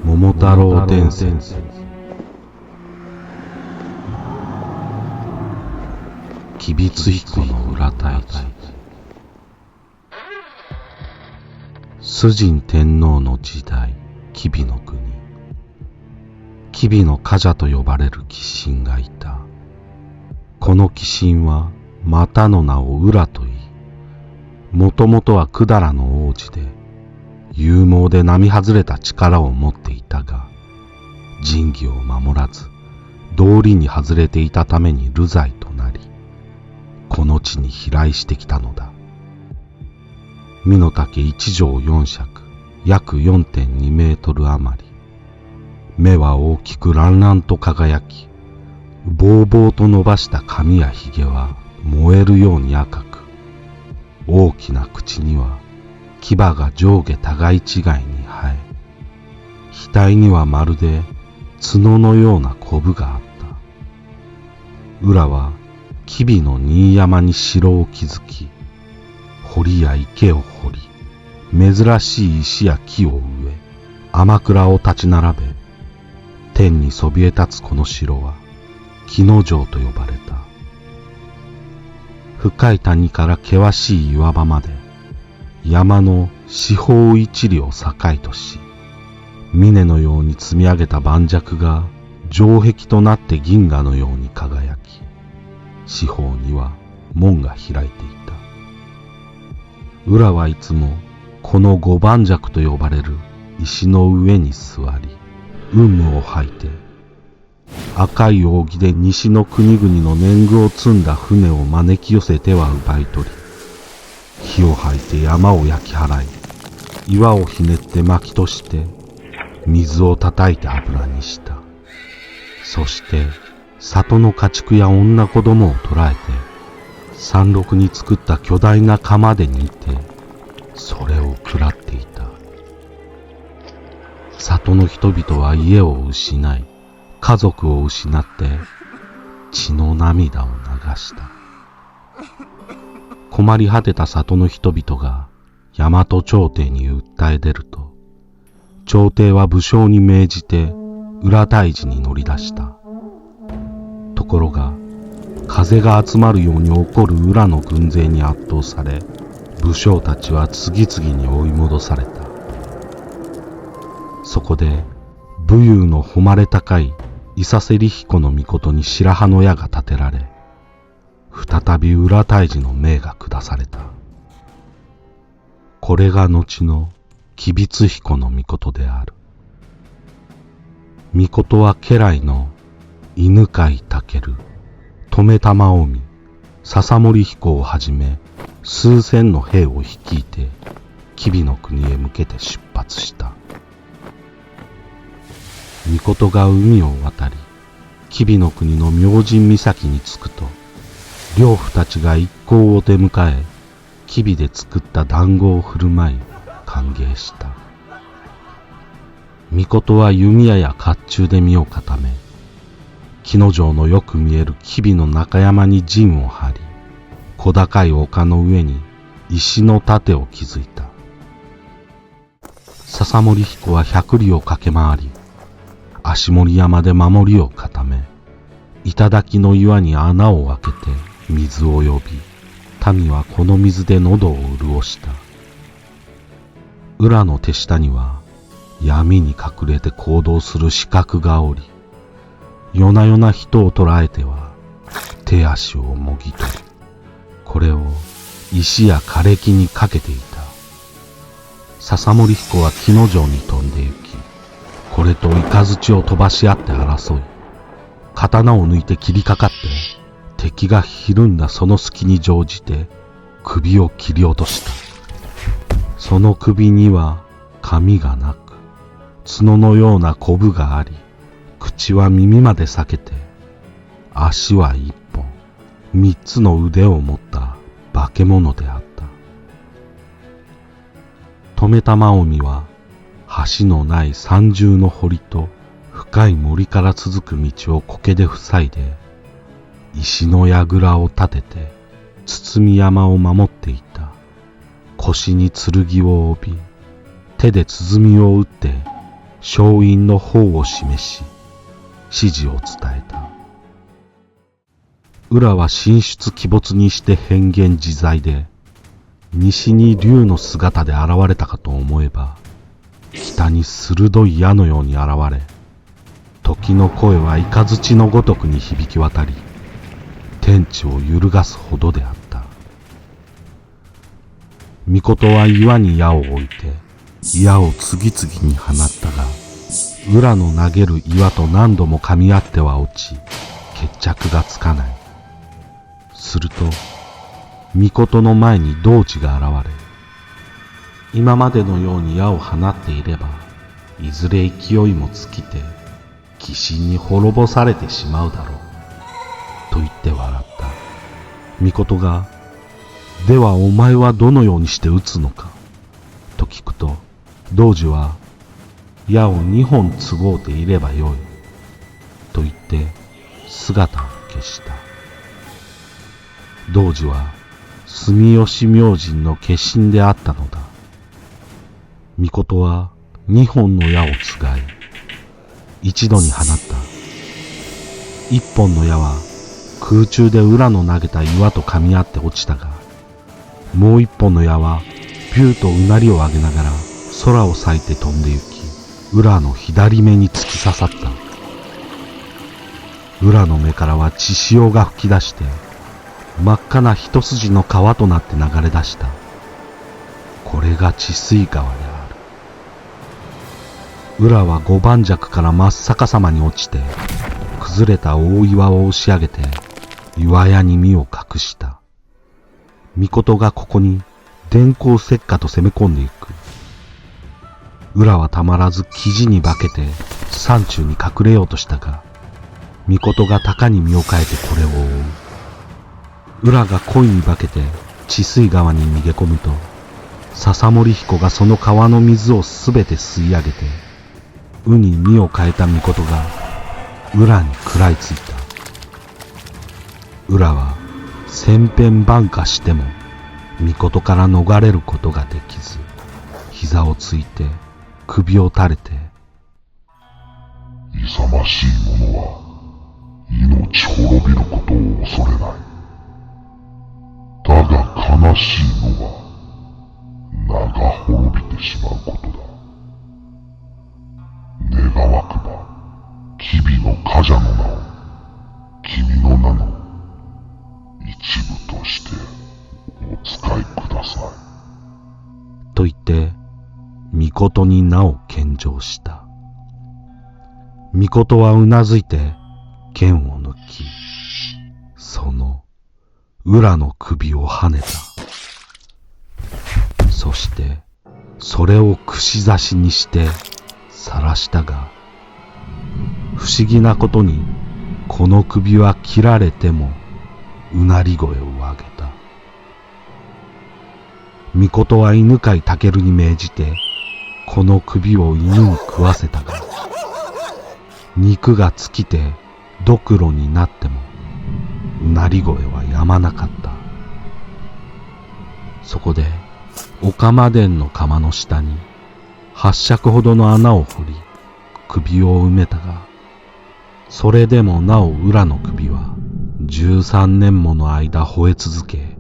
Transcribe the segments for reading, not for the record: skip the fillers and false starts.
桃太郎伝説。吉備津彦の裏太一。崇神天皇の時代、吉備の国。吉備の冠者と呼ばれる鬼神がいた。この鬼神はまたの名を浦といい、もともとは百済の王子で、勇猛で並外れた力を持っていたが、仁義を守らず、道理に外れていたために流罪となり、この地に飛来してきたのだ。身の丈一丈四尺、約 4.2 メートル余り。目は大きく乱々と輝き、ぼうぼうと伸ばした髪やひげは燃えるように赤く、大きな口には牙が上下互い違いに生え、額にはまるで角のようなコブがあった。浦は吉備の新山に城を築き、堀や池を掘り、珍しい石や木を植え、天倉を立ち並べ、天にそびえ立つこの城は木之城と呼ばれた。深い谷から険しい岩場まで、山の四方一里を境とし、峰のように積み上げた盤石が城壁となって銀河のように輝き、四方には門が開いていた。浦はいつもこの五盤石と呼ばれる石の上に座り、雲を吐いて、赤い扇で西の国々の年貢を積んだ船を招き寄せては奪い取り、火を吐いて山を焼き払い、岩をひねって薪として、水を叩いて油にした。そして、里の家畜や女子供を捕らえて、山麓に作った巨大な釜で煮て、それを食らっていた。里の人々は家を失い、家族を失って、血の涙を流した。困り果てた里の人々が大和朝廷に訴え出ると、朝廷は武将に命じて裏大路に乗り出した。ところが、風が集まるように起こる裏の軍勢に圧倒され、武将たちは次々に追い戻された。そこで、武勇の誉れ高い伊佐芹彦の命に白羽の矢が立てられ、再び裏大路の命が下された。これが後の吉備津彦の命である。命は家来の犬飼武、留玉臣、笹森彦をはじめ数千の兵を率いて吉備の国へ向けて出発した。命が海を渡り、吉備の国の明神岬に着くと、領夫たちが一行を出迎え、吉備で作った団子を振る舞い歓迎した。命は弓矢や甲冑で身を固め、木之城のよく見える吉備の中山に陣を張り、小高い丘の上に石の盾を築いた。笹森彦は百里を駆け回り、足森山で守りを固め、頂の岩に穴を開けて水を呼び、民はこの水で喉を潤した。裏の手下には闇に隠れて行動する刺客がおり、夜な夜な人を捕らえては手足をもぎ取り、これを石や枯れ木にかけていた。笹森彦は木之城に飛んで行き、これと雷を飛ばし合って争い、刀を抜いて切りかかって、敵がひるんだその隙に乗じて首を切り落とした。その首には髪がなく、角のようなコブがあり、口は耳まで裂けて、足は一本、三つの腕を持った化け物であった。留玉臣は橋のない三重の堀と深い森から続く道を苔で塞いで、石の櫓を立てて包山を守っていた。腰に剣を帯び、手で鼓を打って勝因の方を示し、指示を伝えた。浦は神出鬼没にして変幻自在で、西に竜の姿で現れたかと思えば、北に鋭い矢のように現れ、時の声は雷のごとくに響き渡り、天地を揺るがすほどであった。命は岩に矢を置いて、矢を次々に放ったが、浦の投げる岩と何度も噛み合っては落ち、決着がつかない。すると、命の前に童子が現れ、今までのように矢を放っていれば、いずれ勢いも尽きて、鬼神に滅ぼされてしまうだろう、と言って笑った。命が、ではお前はどのようにして撃つのか、と聞くと、童子は、矢を2本継ごうていればよい、と言って姿を消した。童子は住吉明神の化身であったのだ。命は2本の矢をつがい、一度に放った。1本の矢は空中で浦の投げた岩と噛み合って落ちたが、もう1本の矢はピューとうなりを上げながら空を裂いて飛んで行き、浦の左目に突き刺さった。浦の目からは血潮が噴き出して、真っ赤な一筋の川となって流れ出した。これが治水川である。浦は五番尺から真っ逆さまに落ちて、崩れた大岩を押し上げて、岩屋に身を隠した。命がここに電光石火と攻め込んでいく。浦はたまらず生地に化けて山中に隠れようとしたが、命が高に身を変えてこれを追う。浦が恋に化けて治水川に逃げ込むと、笹森彦がその川の水をすべて吸い上げて、鵜に身を変えた命が浦に食らいついた。浦は千遍挽歌しても命から逃れることができず、膝をついて首を垂れて、勇ましい者は命滅びることを恐れない。だが悲しいのは名が滅びてしまうことだ。願わくば吉備の冠者の名を君の名の一部としてお使いください。と言って命に名を献上した。命はうなずいて剣を抜き、その浦の首をはねた。そしてそれを串刺しにして晒したが、不思議なことにこの首は切られてもうなり声を上げた。命は犬飼武に命じてこの首を犬に食わせたが、肉が尽きてドクロになってもうなり声はやまなかった。そこで岡間殿の釜の下に8尺ほどの穴を掘り首を埋めたが、それでもなお浦の首は13年もの間吠え続け、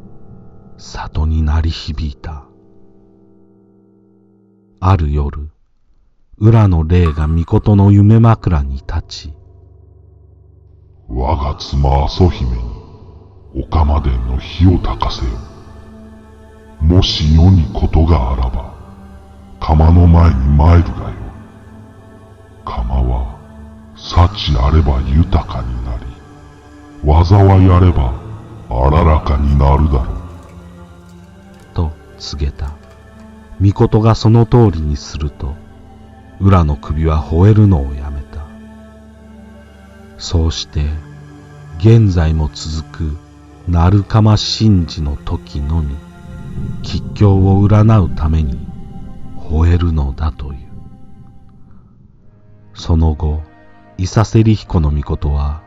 里に鳴り響いた。ある夜、浦の霊が命の夢枕に立ち、我が妻麻姫に岡間殿の火を焚かせよ。もし世にことがあらば、釜の前に参るがよい。釜は幸あれば豊かになり、災いあればあららかになるだろう。と告げた。命がその通りにすると、浦の首は吠えるのをやめた。そうして現在も続く鳴釜神事の時のみ、吉凶を占うために吠えるのだという。その後、伊佐芹彦の命は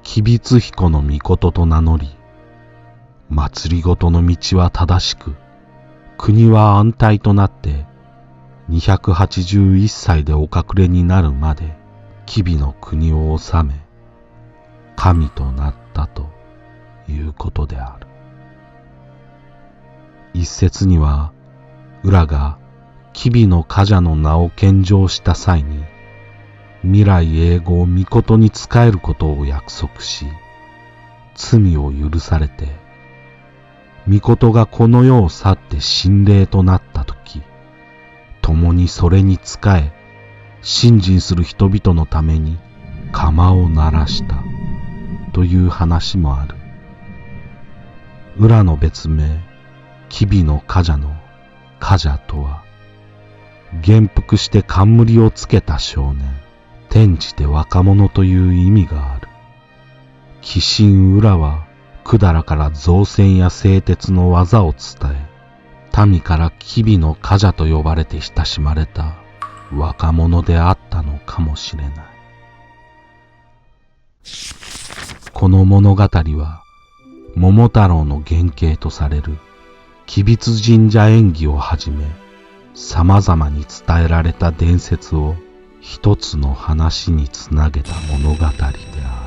吉備津彦の命と名乗り、政の道は正しく、国は安泰となって281歳でお隠れになるまで吉備の国を治め、神となったということである。一説には、浦が吉備の冠者の名を献上した際に、未来永劫命に仕えることを約束し、罪を許されて、命がこの世を去って神霊となったとき、共にそれに仕え、信心する人々のために釜を鳴らしたという話もある。浦の別名、吉備の冠者の冠者とは、元服して冠をつけた少年、転じて若者という意味がある。鬼神浦は、百済から造船や製鉄の技を伝え、民から吉備の冠者と呼ばれて親しまれた若者であったのかもしれない。この物語は、桃太郎の原型とされる吉備津神社縁起をはじめ、様々に伝えられた伝説を一つの話につなげた物語である。